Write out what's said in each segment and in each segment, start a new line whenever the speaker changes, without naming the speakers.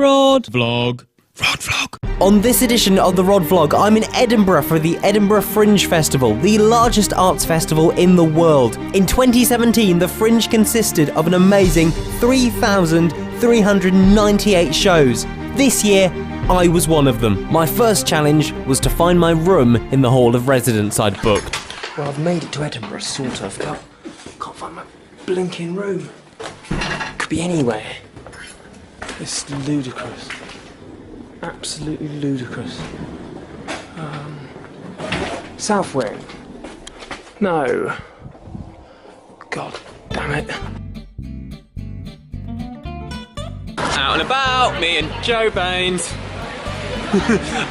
Rhod Vlog. Rhod Vlog.
On this edition of the Rhod Vlog, I'm in Edinburgh for the Edinburgh Fringe Festival, the largest arts festival in the world. In 2017, the Fringe consisted of an amazing 3,398 shows. This year, I was one of them. My first challenge was to find my room in the Hall of Residence I'd booked. Well, I've made it to Edinburgh, sort of. Can't find my blinking room. Could be anywhere. It's ludicrous. Absolutely ludicrous. South Wing. No. God damn it.
Out and about, me and Joe Baines.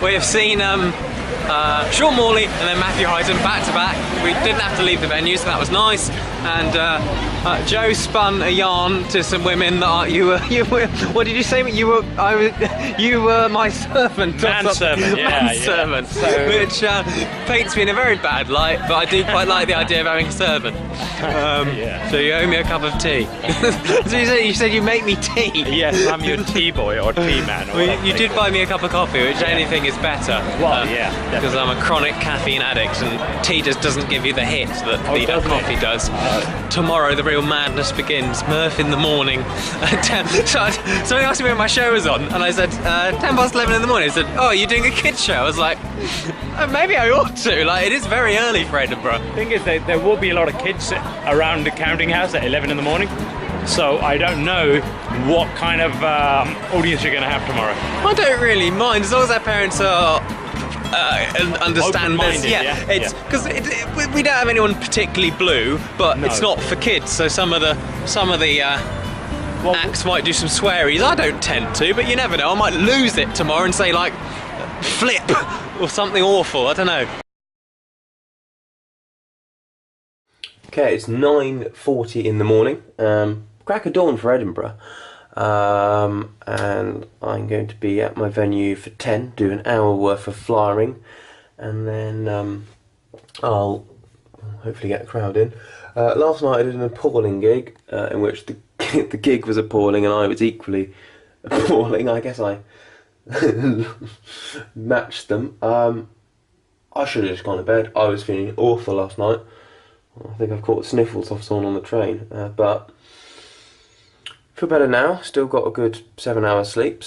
We have seen Sean Morley and then Matthew Hyden back to back. We didn't have to leave the venue, so that was nice. And Joe spun a yarn to some women that you were. What did you say? You were my servant.
Manservant,
Manservant. So, which paints me in a very bad light, but I do quite like the idea of having a servant. So you owe me a cup of tea. So you said you make me tea.
Yes, I'm your tea boy or tea man. Or
well, you did buy me a cup of coffee, which anything is better.
Well,
because I'm a chronic caffeine addict, and tea just doesn't give you the hit that coffee does. Tomorrow the real madness begins. Murph in the morning. Somebody asked me when my show was on, and I said 11:10 in the morning. I said, "Oh, are you doing a kids show?" I was like, maybe I ought to. Like, it is very early for Edinburgh.
The thing is, there will be a lot of kids around the counting house at 11 in the morning. So I don't know what kind of audience you're going to have tomorrow.
I don't really mind as long as their parents are. Understand this, It's because we don't have anyone particularly blue, but it's not for kids. So some of the acts might do some swearies. I don't tend to, but you never know. I might lose it tomorrow and say like flip or something awful. I don't know. Okay, it's 9:40 in the morning. Crack of dawn for Edinburgh. And I'm going to be at my venue for 10, do an hour worth of flyering, and then I'll hopefully get a crowd in. Last night I did an appalling gig, in which the gig was appalling and I was equally appalling. I guess I matched them. I should have just gone to bed. I was feeling awful last night. I think I've caught sniffles off someone on the train, but feel better now. Still got a good 7 hours sleep,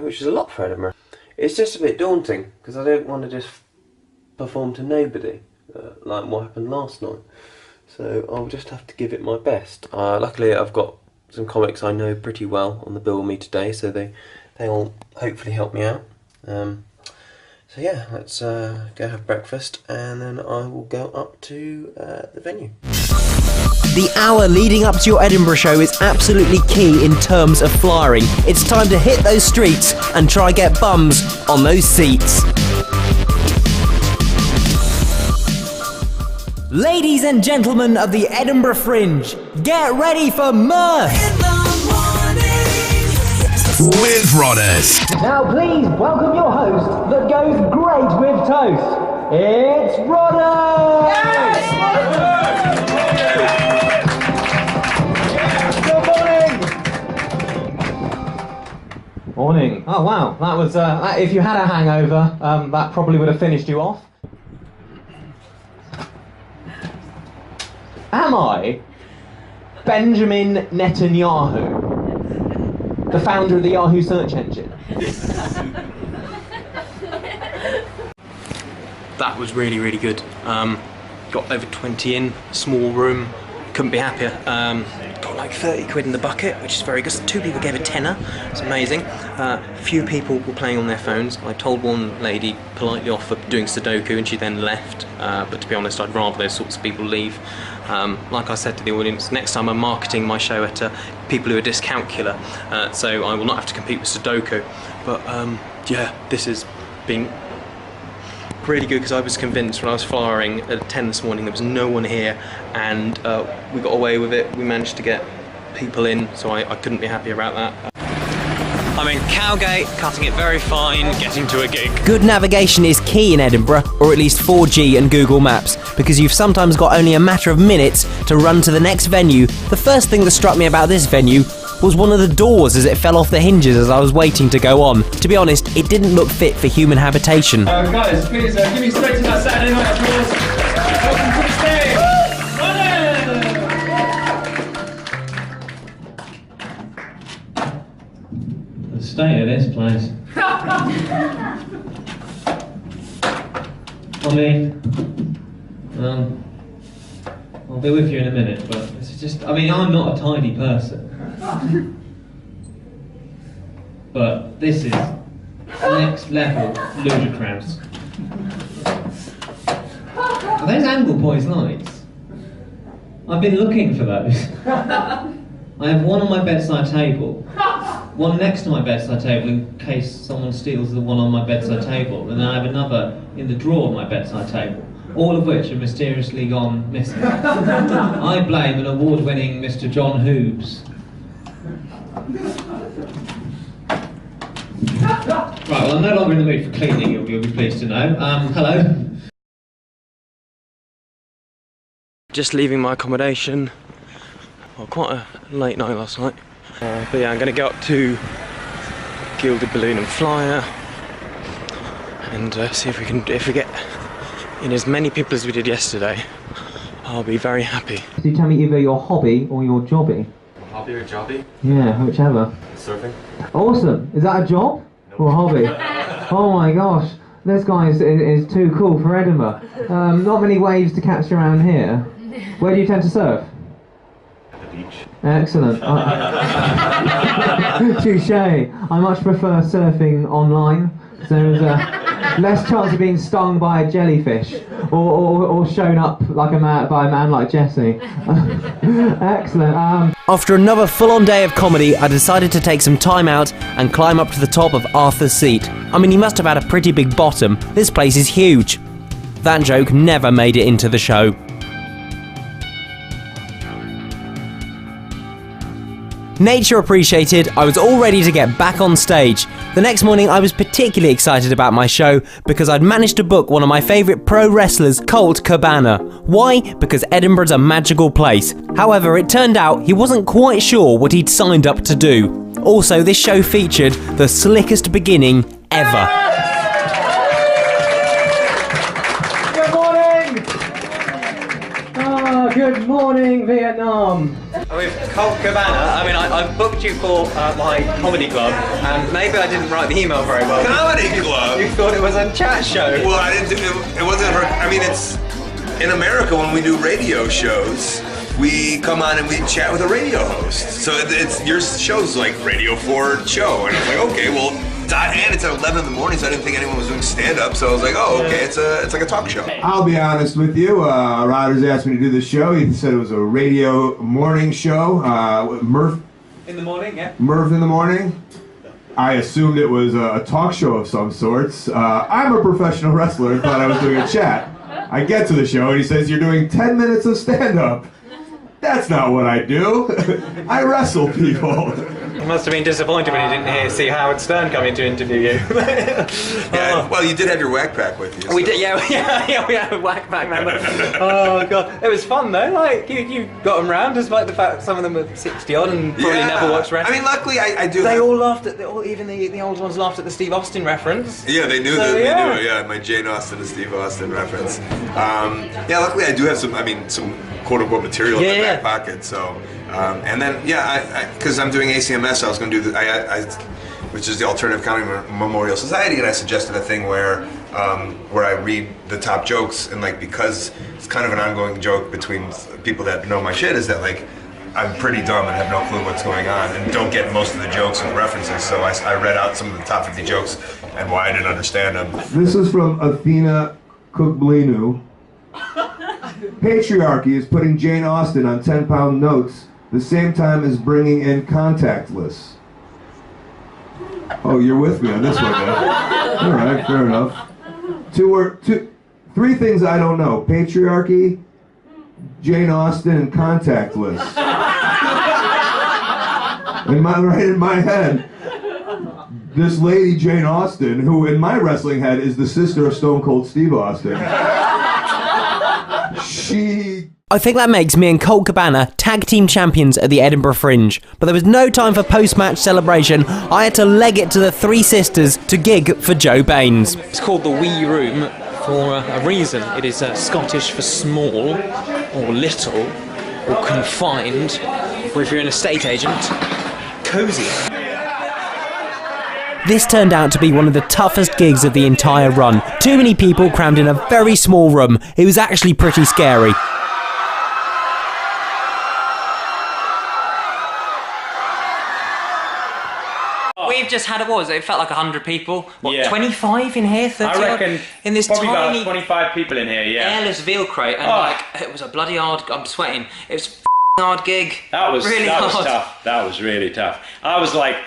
which is a lot for Edinburgh. It's just a bit daunting because I don't want to just perform to nobody like what happened last night. So I'll just have to give it my best. Luckily, I've got some comics I know pretty well on the bill with me today, so they'll hopefully help me out. So yeah, let's go have breakfast, and then I will go up to the venue. The hour leading up to your Edinburgh show is absolutely key in terms of flyering. It's time to hit those streets and try get bums on those seats. Ladies and gentlemen of the Edinburgh Fringe, get ready for mirth!
With Rhodders.
Now please welcome your host that goes great with toast. It's Rhodders! Yes! Good morning. Morning. Oh wow, that was, if you had a hangover, that probably would have finished you off. Am I Benjamin Netanyahu? The founder of the Yahoo search engine. That was really, really good. Got over 20 in, small room, couldn't be happier. Got like 30 quid in the bucket, which is very good. 2 people gave a tenner, it's amazing. Few people were playing on their phones. I told one lady politely off for doing Sudoku and she then left. But to be honest, I'd rather those sorts of people leave. Like I said to the audience, next time I'm marketing my show at people who are dyscalcular, so I will not have to compete with Sudoku. But yeah, this has been really good because I was convinced when I was flying at 10 this morning there was no one here, and we got away with it. We managed to get people in, so I couldn't be happy about that. I'm in Cowgate, cutting it very fine, getting to a gig. Good navigation is key in Edinburgh, or at least 4G and Google Maps, because you've sometimes got only a matter of minutes to run to the next venue. The first thing that struck me about this venue was one of the doors as it fell off the hinges as I was waiting to go on. To be honest, it didn't look fit for human habitation.
Guys, please give me straight to that Saturday night applause. Welcome to the stage. The state of this place. I'll be with you in a minute, but it's just, I'm not a tidy person. But this is next level ludicrous. Are those angle poise lights? I've been looking for those. I have one on my bedside table, one next to my bedside table in case someone steals the one on my bedside table, and then I have another in the drawer of my bedside table, all of which have mysteriously gone missing. I blame an award-winning Mr. John Hoobs. Right, well, I'm no longer in the mood for cleaning, you'll be pleased to know. Hello.
Just leaving my accommodation. Well, quite a late night last night. But yeah, I'm going to go up to Gilded Balloon and Flyer and see if we get in as many people as we did yesterday. I'll be very happy.
Could you tell me either your hobby or your jobby?
Hobby or jobby?
Yeah, whichever.
Surfing.
Awesome. Is that a job or a hobby? Oh my gosh, this guy is too cool for Edinburgh. Not many waves to catch around here. Where do you tend to surf?
At the beach.
Excellent. Touche. I much prefer surfing online. So there's less chance of being stung by a jellyfish or shown up like by a man like Jesse. Excellent.
After another full-on day of comedy, I decided to take some time out and climb up to the top of Arthur's Seat. I mean, he must have had a pretty big bottom. This place is huge. That joke never made it into the show. Nature appreciated, I was all ready to get back on stage. The next morning I was particularly excited about my show because I'd managed to book one of my favourite pro wrestlers, COLT CABANA. Why? Because Edinburgh's a magical place. However, it turned out he wasn't quite sure what he'd signed up to do. Also, this show featured the slickest beginning ever.
Good morning! Good morning, Vietnam.
With COLT CABANA, I mean, I booked you for my comedy club, and maybe I didn't write the email very well.
Comedy club?
You thought it was a chat show.
Well, I didn't do it wasn't for, I mean, it's, in America when we do radio shows, we come on and we chat with a radio host. So it's your show's like Radio 4 show, and it's like, okay, well, and it's at 11 in the morning, so I didn't think anyone was doing stand-up, so I was like, oh, okay, it's like a talk show.
I'll be honest with you, Rhodders asked me to do this show. He said it was a radio morning show. Murph
In the morning, yeah.
Murph in the morning. I assumed it was a talk show of some sorts. I'm a professional wrestler and thought I was doing a chat. I get to the show and he says, you're doing 10 minutes of stand-up. That's not what I do. I wrestle people.
You must have been disappointed when you didn't see Howard Stern coming to interview you.
Yeah, well, you did have your whack pack with you. So.
We did, yeah, we had a whack pack, remember? Oh god, it was fun though. Like you got them round, despite the fact some of them were 60 odd and probably never watched wrestling.
I mean, luckily I do.
They all laughed at even the old ones laughed at the Steve Austin reference.
Yeah, they knew that. They knew it. Yeah, my Jane Austen and Steve Austin reference. Yeah, luckily I do have some quote unquote material in my back pocket. So. And then, because I'm doing ACMS, I was going to do which is the Alternative Comedy Memorial Society, and I suggested a thing where I read the top jokes, and like because it's kind of an ongoing joke between people that know my shit, is that like I'm pretty dumb and have no clue what's going on and don't get most of the jokes and references. So I read out some of the top 50 jokes and why I didn't understand them.
This is from Athena Kukblinu. Patriarchy is putting Jane Austen on 10-pound notes the same time as bringing in contactless. Oh, you're with me on this one, man. All right, fair enough. Three things I don't know: patriarchy, Jane Austen, and contactless. Right in my head, this lady Jane Austen, who in my wrestling head is the sister of Stone Cold Steve Austin. She
I think that makes me and COLT CABANA tag team champions at the Edinburgh Fringe. But there was no time for post-match celebration. I had to leg it to the Three Sisters to gig for Joe Baines. It's called the Wee Room for a reason. It is Scottish for small, or little, or confined, or if you're an estate agent, cosy. This turned out to be one of the toughest gigs of the entire run. Too many people crammed in a very small room. It was actually pretty scary. We've just had, what was it? It felt like 100 people. What, yeah. 25 in here? 30
I reckon
in this
probably
tiny,
about 25 people in here, yeah.
Airless veal crate, and like, it was a bloody hard, I'm sweating. It was a hard gig.
That was
really
hard.
Was
tough. That was really tough. I was like,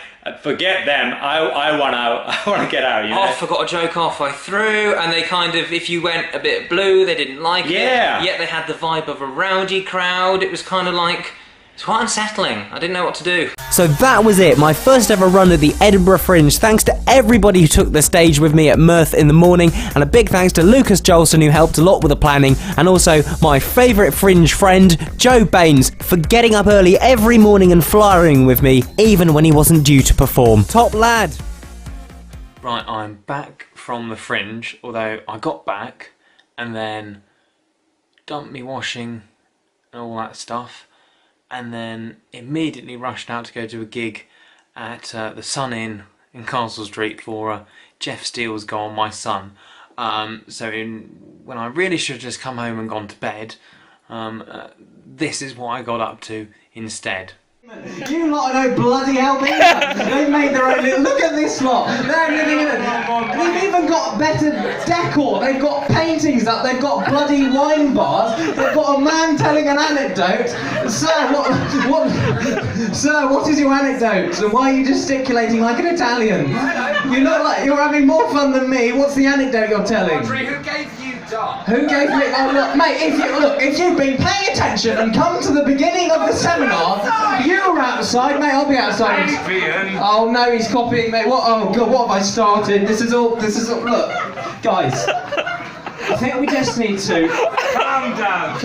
forget them, I want out, I want to get out, you know?
I forgot a joke halfway through, and they kind of, if you went a bit blue, they didn't like it. Yet they had the vibe of a rowdy crowd. It was kind of like, it's quite unsettling. I didn't know what to do. So that was it, my first ever run at the Edinburgh Fringe. Thanks to everybody who took the stage with me at Mirth in the morning, and a big thanks to Lucas Jolson, who helped a lot with the planning, and also my favourite Fringe friend, Joe Baines, for getting up early every morning and flying with me, even when he wasn't due to perform. Top lad! Right, I'm back from the Fringe, although I got back and then dumped me washing and all that stuff, and then immediately rushed out to go to a gig at the Sun Inn in Castle Street for Jeff Steele's Go On My Son. When I really should have just come home and gone to bed, this is what I got up to instead.
You lot are no bloody hell either. They've made their own little... Look at this lot. They're living in it. They've even got better decor. They've got paintings up. They've got bloody wine bars. They've got a man telling an anecdote. Sir, what is your anecdote? And why are you gesticulating like an Italian? You look like you're having more fun than me. What's the anecdote you're telling?
Audrey, who gave you dart?
Who gave me... Oh, look, mate, if you've been paying attention and come to the beginning of the seminar, you were outside, mate, I'll be outside. Oh, no, he's copying, mate. What? Oh, God, what have I started? This is all, look, guys, I think we just need to...
Calm down.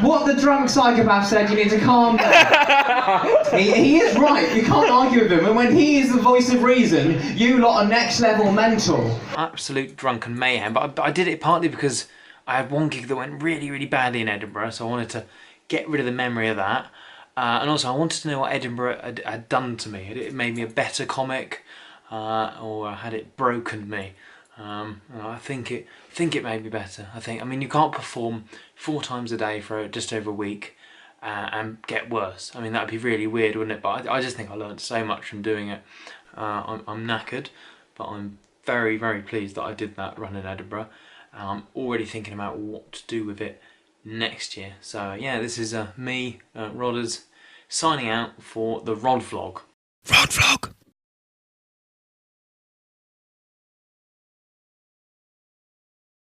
What the drunk psychopath said, you need to calm down. He is right, you can't argue with him, and when he is the voice of reason, you lot are next level mental.
Absolute drunken mayhem, but I did it partly because I had one gig that went really, really badly in Edinburgh, so I wanted to get rid of the memory of that. And also I wanted to know what Edinburgh had done to me. Had it made me a better comic, or had it broken me? I think it made me better. I mean, you can't perform 4 times a day for just over a week and get worse. I mean, that'd be really weird, wouldn't it? But I just think I learned so much from doing it. I'm knackered, but I'm very, very pleased that I did that run in Edinburgh. I'm already thinking about what to do with it next year. So yeah, this is me, Rhodders, signing out for the Rhod vlog.
Rhod vlog.